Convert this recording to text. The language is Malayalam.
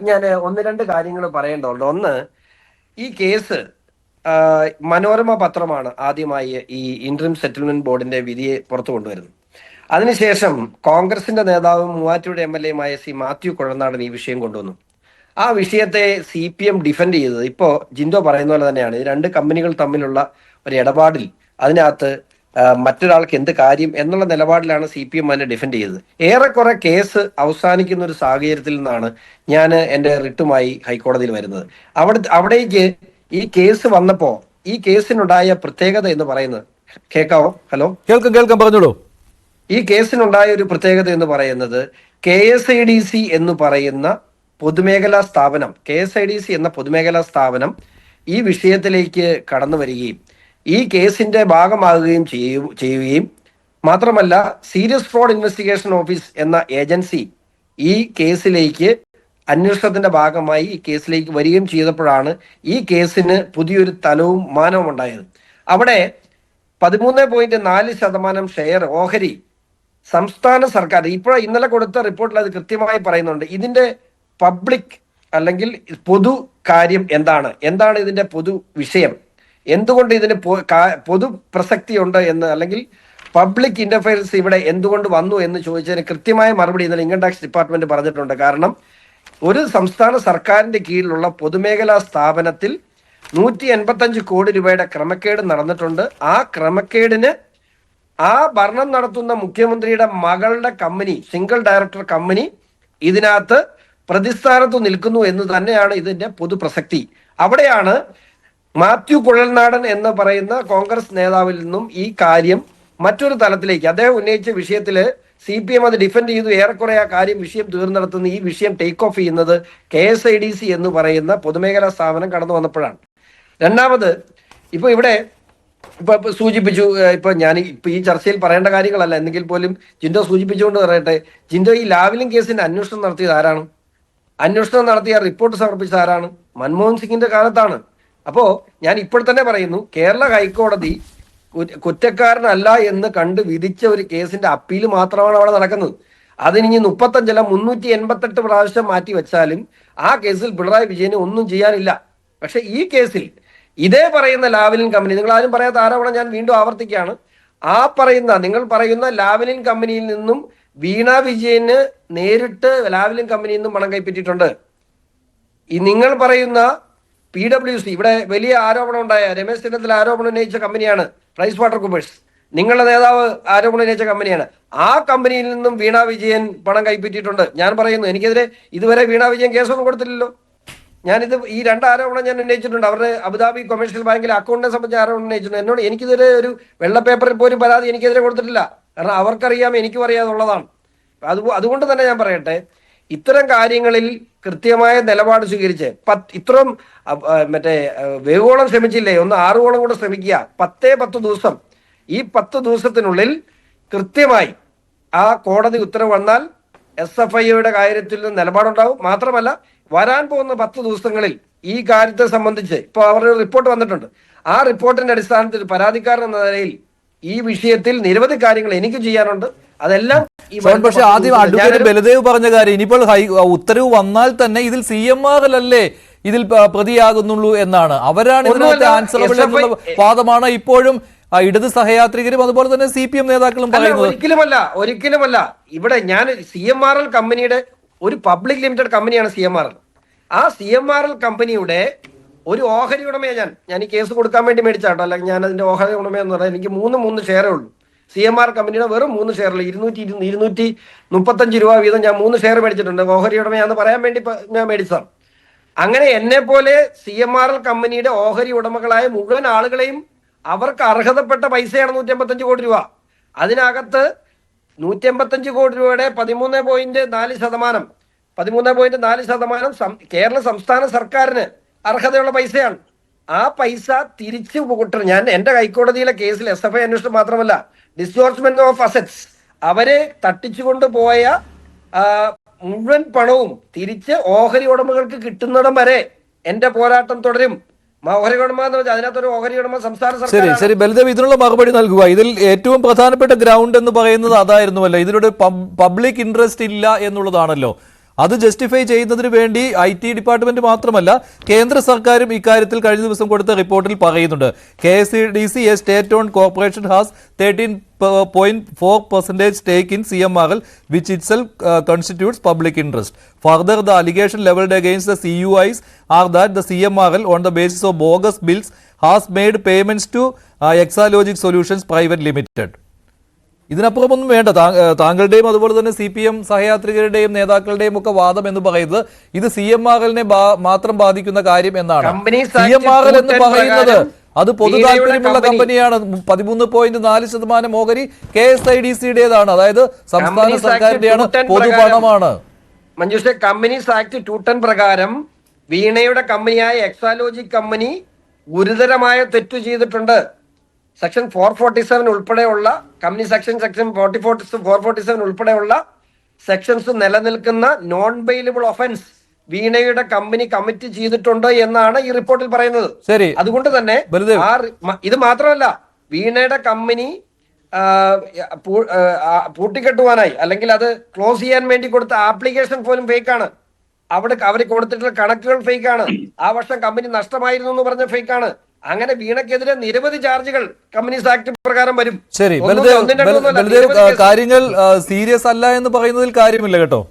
ഞാൻ ഒന്ന് രണ്ട് കാര്യങ്ങൾ പറയേണ്ടതുണ്ട്. ഒന്ന്, ഈ കേസ് മനോരമ പത്രമാണ് ആദ്യമായി ഈ ഇന്ററിം സെറ്റിൽമെന്റ് ബോർഡിന്റെ വിധിയെ പുറത്തു കൊണ്ടുവരുന്നത്. അതിനുശേഷം കോൺഗ്രസിന്റെ നേതാവും മൂവാറ്റുപുഴ MLA സി മാത്യു കുഴൽനാടൻ ഈ വിഷയം കൊണ്ടുവന്നു. ആ വിഷയത്തെ CPM ഡിഫെൻഡ് ചെയ്തത് ഇപ്പോൾ ജിൻഡോ പറയുന്ന പോലെ തന്നെയാണ്. ഈ രണ്ട് കമ്പനികൾ തമ്മിലുള്ള ഒരു ഇടപാടിൽ അതിനകത്ത് മറ്റൊരാൾക്ക് എന്ത് കാര്യം എന്നുള്ള നിലപാടിലാണ് CPM അതിനെ ഡിഫെൻഡ് ചെയ്തത്. ഏറെക്കുറെ കേസ് അവസാനിക്കുന്ന ഒരു സാഹചര്യത്തിൽ നിന്നാണ് ഞാൻ എൻ്റെ റിട്ടുമായി ഹൈക്കോടതിയിൽ വരുന്നത്. അവിടേക്ക് ഈ കേസ് വന്നപ്പോൾ ഈ കേസിനുണ്ടായ പ്രത്യേകത എന്ന് പറയുന്നത്, കേൾക്കാവോ? ഹലോ, കേൾക്കാം, പറഞ്ഞോളൂ. ഈ കേസിനുണ്ടായ ഒരു പ്രത്യേകത എന്ന് പറയുന്നത് KSIDC എന്ന് പറയുന്ന പൊതുമേഖലാ സ്ഥാപനം, KSIDC എന്ന പൊതുമേഖലാ സ്ഥാപനം ഈ വിഷയത്തിലേക്ക് കടന്നു വരികയും ഈ കേസിന്റെ ഭാഗമാകുകയും ചെയ്യുകയും മാത്രമല്ല സീരിയസ് ഫ്രോഡ് ഇൻവെസ്റ്റിഗേഷൻ ഓഫീസ് എന്ന ഏജൻസി ഈ കേസിലേക്ക് അന്വേഷണത്തിന്റെ ഭാഗമായി ഈ കേസിലേക്ക് വരികയും ചെയ്തപ്പോഴാണ് ഈ കേസിന് പുതിയൊരു തലവും മാനവും ഉണ്ടായത്. അവിടെ 13.4% ഷെയർ ഓഹരി സംസ്ഥാന സർക്കാർ ഇന്നലെ കൊടുത്ത റിപ്പോർട്ടിൽ അത് കൃത്യമായി പറയുന്നുണ്ട്. ഇതിന്റെ പബ്ലിക് അല്ലെങ്കിൽ പൊതു കാര്യം എന്താണ് ഇതിന്റെ പൊതു വിഷയം, എന്തുകൊണ്ട് ഇതിന് പൊതു പ്രസക്തി ഉണ്ട് എന്ന്, അല്ലെങ്കിൽ പബ്ലിക് ഇന്റർഫിയറൻസ് ഇവിടെ എന്തുകൊണ്ട് വന്നു എന്ന് ചോദിച്ചതിന് കൃത്യമായ മറുപടി ഇന്നലെ ഇൻകം ടാക്സ് ഡിപ്പാർട്ട്മെന്റ് പറഞ്ഞിട്ടുണ്ട്. കാരണം ഒരു സംസ്ഥാന സർക്കാരിന്റെ കീഴിലുള്ള പൊതുമേഖലാ സ്ഥാപനത്തിൽ 185 കോടി രൂപയുടെ ക്രമക്കേട് നടന്നിട്ടുണ്ട്. ആ ക്രമക്കേടിന് ആ ഭരണം നടത്തുന്ന മുഖ്യമന്ത്രിയുടെ മകളുടെ കമ്പനി, സിംഗിൾ ഡയറക്ടർ കമ്പനി ഇതിനകത്ത് പ്രതിസ്ഥാനത്ത് നിൽക്കുന്നു എന്ന് തന്നെയാണ് ഇതിന്റെ പൊതു പ്രസക്തി. അവിടെയാണ് മാത്യു കുഴൽനാടൻ എന്ന് പറയുന്ന കോൺഗ്രസ് നേതാവിൽ നിന്നും ഈ കാര്യം മറ്റൊരു തലത്തിലേക്ക് അദ്ദേഹം ഉന്നയിച്ച വിഷയത്തില് CPM അത് ഡിഫെൻഡ് ചെയ്തു. ഏറെക്കുറെ ആ വിഷയം തീർന്നെടുത്തുന്ന ഈ വിഷയം ടേക്ക് ഓഫ് ചെയ്യുന്നത് KSIDC എന്ന് പറയുന്ന പൊതുമേഖലാ സ്ഥാപനം കടന്നു വന്നപ്പോഴാണ്. രണ്ടാമത് ഇവിടെ സൂചിപ്പിച്ചു, ഞാൻ ഈ ചർച്ചയിൽ പറയേണ്ട കാര്യങ്ങളല്ല, എന്നെങ്കിൽ പോലും ജിൻഡോ സൂചിപ്പിച്ചുകൊണ്ട് പറയട്ടെ. ജിൻഡോ, ഈ ലാവ്ലിൻ കേസിന്റെ അന്വേഷണം നടത്തിയത് ആരാണ്? അന്വേഷണം നടത്തിയ റിപ്പോർട്ട് സമർപ്പിച്ചത് ആരാണ്? മൻമോഹൻ സിംഗിന്റെ കാലത്താണ്. അപ്പോ ഞാൻ ഇപ്പോൾ തന്നെ പറയുന്നു, കേരള ഹൈക്കോടതി കുറ്റക്കാരനല്ല എന്ന് കണ്ട് വിധിച്ച ഒരു കേസിന്റെ അപ്പീൽ മാത്രമാണ് അവിടെ നടക്കുന്നത്. അതിനി 35 അല്ല 388 പ്രാവശ്യം മാറ്റി വെച്ചാലും ആ കേസിൽ പിണറായി വിജയന് ഒന്നും ചെയ്യാനില്ല. പക്ഷെ ഈ കേസിൽ ഇതേ പറയുന്ന ലാവ്ലിൻ കമ്പനി, നിങ്ങൾ ആരും പറയാത്ത ആരോപണം ഞാൻ വീണ്ടും ആവർത്തിക്കുകയാണ്, നിങ്ങൾ പറയുന്ന ലാവ്ലിൻ കമ്പനിയിൽ നിന്നും വീണ വിജയന് നേരിട്ട് ലാവ്ലിൻ കമ്പനിയിൽ നിന്നും പണം കൈപ്പറ്റിയിട്ടുണ്ട്. ഈ നിങ്ങൾ പറയുന്ന PwC, ഇവിടെ വലിയ ആരോപണം ഉണ്ടായ രമേശ് ചെന്നിത്തല ആരോപണം ഉന്നയിച്ച കമ്പനിയാണ് പ്രൈസ് വാട്ടർ കൂപ്പേഴ്സ്, നിങ്ങളുടെ നേതാവ് ആരോപണം ഉന്നയിച്ച കമ്പനിയാണ്. ആ കമ്പനിയിൽ നിന്നും വീണ വിജയൻ പണം കൈപ്പറ്റിയിട്ടുണ്ട്. ഞാൻ പറയുന്നു, എനിക്കെതിരെ ഇതുവരെ വീണ വിജയൻ കേസൊന്നും കൊടുത്തില്ലല്ലോ. ഈ രണ്ട് ആരോപണം ഞാൻ ഉന്നയിച്ചിട്ടുണ്ട്. അവരുടെ അബുദാബി കൊമേഴ്ഷ്യൽ ബാങ്കിലെ അക്കൗണ്ടിനെ സംബന്ധിച്ച് ആരോപണം ഉന്നയിച്ചിട്ടുണ്ട്. എനിക്കിതുവരെ ഒരു വെള്ള പേപ്പറിൽ പോലും പരാതി എനിക്കെതിരെ കൊടുത്തിട്ടില്ല. കാരണം അവർക്കറിയാം, എനിക്കും അറിയാതുള്ളതാണ്. അതുകൊണ്ട് തന്നെ ഞാൻ പറയട്ടെ, ഇത്തരം കാര്യങ്ങളിൽ കൃത്യമായ നിലപാട് സ്വീകരിച്ച് ഇത്രയും വേഗോളം ശ്രമിച്ചില്ലേ, 6 കൂടെ ശ്രമിക്കുക. 10 ദിവസം, ഈ 10 ദിവസത്തിനുള്ളിൽ കൃത്യമായി ആ കോടതി ഉത്തരവ് വന്നാൽ SFIയുടെ കാര്യത്തിൽ നിലപാടുണ്ടാവും. മാത്രമല്ല വരാൻ പോകുന്ന 10 ദിവസങ്ങളിൽ ഈ കാര്യത്തെ സംബന്ധിച്ച് ഇപ്പോൾ അവരുടെ റിപ്പോർട്ട് വന്നിട്ടുണ്ട്. ആ റിപ്പോർട്ടിന്റെ അടിസ്ഥാനത്തിൽ പരാതിക്കാരൻ എന്ന നിലയിൽ ഈ വിഷയത്തിൽ നിരവധി കാര്യങ്ങൾ എനിക്ക് ചെയ്യാനുണ്ട്. അതെല്ലാം പക്ഷേ ആദ്യം അഡ്വക്കേറ്റ് ബലദേവ് പറഞ്ഞ കാര്യം, ഇനിയിപ്പോൾ ഉത്തരവ് വന്നാൽ തന്നെ ഇതിൽ CMR അല്ലേ ഇതിൽ പ്രതിയാകുന്നുള്ളൂ എന്നാണ്. അവരാണ് ഇതിനകത്ത് ആൻസറബിൾ എന്നുള്ള വാദമാണ് ഇപ്പോഴും ഇടത് സഹയാത്രികരും അതുപോലെ തന്നെ CPM നേതാക്കളും പറയുന്നത്. ഒരിക്കലുമല്ല. ഇവിടെ ഞാൻ CMRL കമ്പനിയുടെ ഒരു പബ്ലിക് ലിമിറ്റഡ് കമ്പനിയാണ് CMRL. ആ CMRL കമ്പനിയുടെ ഒരു ഓഹരി ഉടമയാണ് ഞാൻ ഈ കേസ് കൊടുക്കാൻ വേണ്ടി മേടിച്ചാട്ടോ. അല്ലെങ്കിൽ ഞാൻ അതിന്റെ ഓഹരി ഉടമയെന്ന് പറഞ്ഞാൽ എനിക്ക് 3 ഷെയറേ ഉള്ളൂ. CMR കമ്പനിയുടെ വെറും 3 ഷെയറിൽ 235 രൂപ വീതം ഞാൻ 3 ഷെയർ മേടിച്ചിട്ടുണ്ട്. ഓഹരി ഉടമയാണെന്ന് പറയാൻ വേണ്ടി ഞാൻ മേടിച്ചതാണ്. അങ്ങനെ എന്നെ പോലെ CMRL കമ്പനിയുടെ ഓഹരി ഉടമകളായ മുഴുവൻ ആളുകളെയും അവർക്ക് അർഹതപ്പെട്ട പൈസയാണ് 185 കോടി രൂപ. അതിനകത്ത് 185 കോടി രൂപയുടെ 13.4% കേരള സംസ്ഥാന സർക്കാരിന് അർഹതയുള്ള പൈസയാണ്. ആ പൈസ തിരിച്ചു കൂട്ടണം. ഞാൻ എന്റെ ഹൈക്കോടതിയിലെ കേസിൽ SFI അന്വേഷണം മാത്രമല്ല, ഡിസ്ജോർജ്മെന്റ് ഓഫ് അസറ്റ്സ്, അവരെ തട്ടിച്ചുകൊണ്ട് പോയ മുഴുവൻ പണവും തിരിച്ച് ഓഹരി ഉടമകൾക്ക് കിട്ടുന്നിടം വരെ എന്റെ പോരാട്ടം തുടരും. ഓഹരി ഉടമ എന്ന് വെച്ചാൽ അതിനകത്തൊരു ഓഹരി ഉടമ സംസ്ഥാന സർക്കാർ. ശരി ബലദേവ്, ഇതിനുള്ള മറുപടി നൽകുക. ഇതിൽ ഏറ്റവും പ്രധാനപ്പെട്ട ഗ്രൗണ്ട് എന്ന് പറയുന്നത് അതായിരുന്നുവല്ലോ, ഇതിലൂടെ പബ്ലിക് ഇൻട്രസ്റ്റ് ഇല്ല എന്നുള്ളതാണല്ലോ. അത് ജസ്റ്റിഫൈ ചെയ്യുന്നതിന് വേണ്ടി IT ഡിപ്പാർട്ട്മെന്റ് മാത്രമല്ല കേന്ദ്ര സർക്കാരും ഇക്കാര്യത്തിൽ കഴിഞ്ഞ ദിവസം കൊടുത്ത റിപ്പോർട്ടിൽ പറയുന്നുണ്ട്. KSDC, a state-owned corporation, has 13.4% stake in CMRL, which itself constitutes public interest. Further, the allegation leveled against the CUIs are that the CMRL, on the basis of bogus bills, has made payments to Exalogic Solutions Private Limited. ഇതിനപ്പുറമൊന്നും വേണ്ട. താങ്കളുടെയും അതുപോലെ തന്നെ CPM സഹയാത്രികരുടെയും നേതാക്കളുടെയും ഒക്കെ വാദം എന്ന് പറയുന്നത് ഇത് CMRL-നെ മാത്രം ബാധിക്കുന്ന കാര്യം എന്നാണ്. CMRL എന്ന് പറയുന്നത് അത് പൊതു താല്പര്യമുള്ള കമ്പനിയാണ്. 13.4% ഓഹരി KSIDC-യുടേതാണ്. അതായത് സംസ്ഥാന സർക്കാരിന്റെയാണ്, പൊതുപണമാണ്. മഞ്ജുഷേ, കമ്പനീസ് ആക്ട് 210 പ്രകാരം വീണയുടെ കമ്പനിയായ എക്സാലോജിക് കമ്പനി ഗുരുതരമായ തെറ്റു ചെയ്തിട്ടുണ്ട്. സെക്ഷൻ 447 ഉൾപ്പെടെയുള്ള കമ്പനി സെക്ഷൻ 447 ഉൾപ്പെടെയുള്ള സെക്ഷൻസ് നിലനിൽക്കുന്ന നോൺ ബെയിലബിൾ ഒഫൻസ് വീണയുടെ കമ്പനി കമ്മിറ്റ് ചെയ്തിട്ടുണ്ട് എന്നാണ് ഈ റിപ്പോർട്ടിൽ പറയുന്നത്. ശരി, അതുകൊണ്ട് തന്നെ ഇത് മാത്രമല്ല, വീണയുടെ കമ്പനി പൂട്ടിക്കെട്ടുവാനായി അല്ലെങ്കിൽ അത് ക്ലോസ് ചെയ്യാൻ വേണ്ടി കൊടുത്ത ആപ്ലിക്കേഷൻ പോലും ഫേക്കാണ്. അവർ കൊടുത്തിട്ടുള്ള കണക്കുകൾ ഫേക്കാണ്. ആ വർഷം കമ്പനി നഷ്ടമായിരുന്നു എന്ന് പറഞ്ഞ ഫേക്കാണ്. അങ്ങനെ വീണക്കെതിരെ നിരവധി ചാർജുകൾ കമ്പനീസ് ആക്ട് പ്രകാരം വരും. ശരി, കാര്യങ്ങൾ സീരിയസ് അല്ല എന്ന് പറയുന്നതിൽ കാര്യമില്ല കേട്ടോ.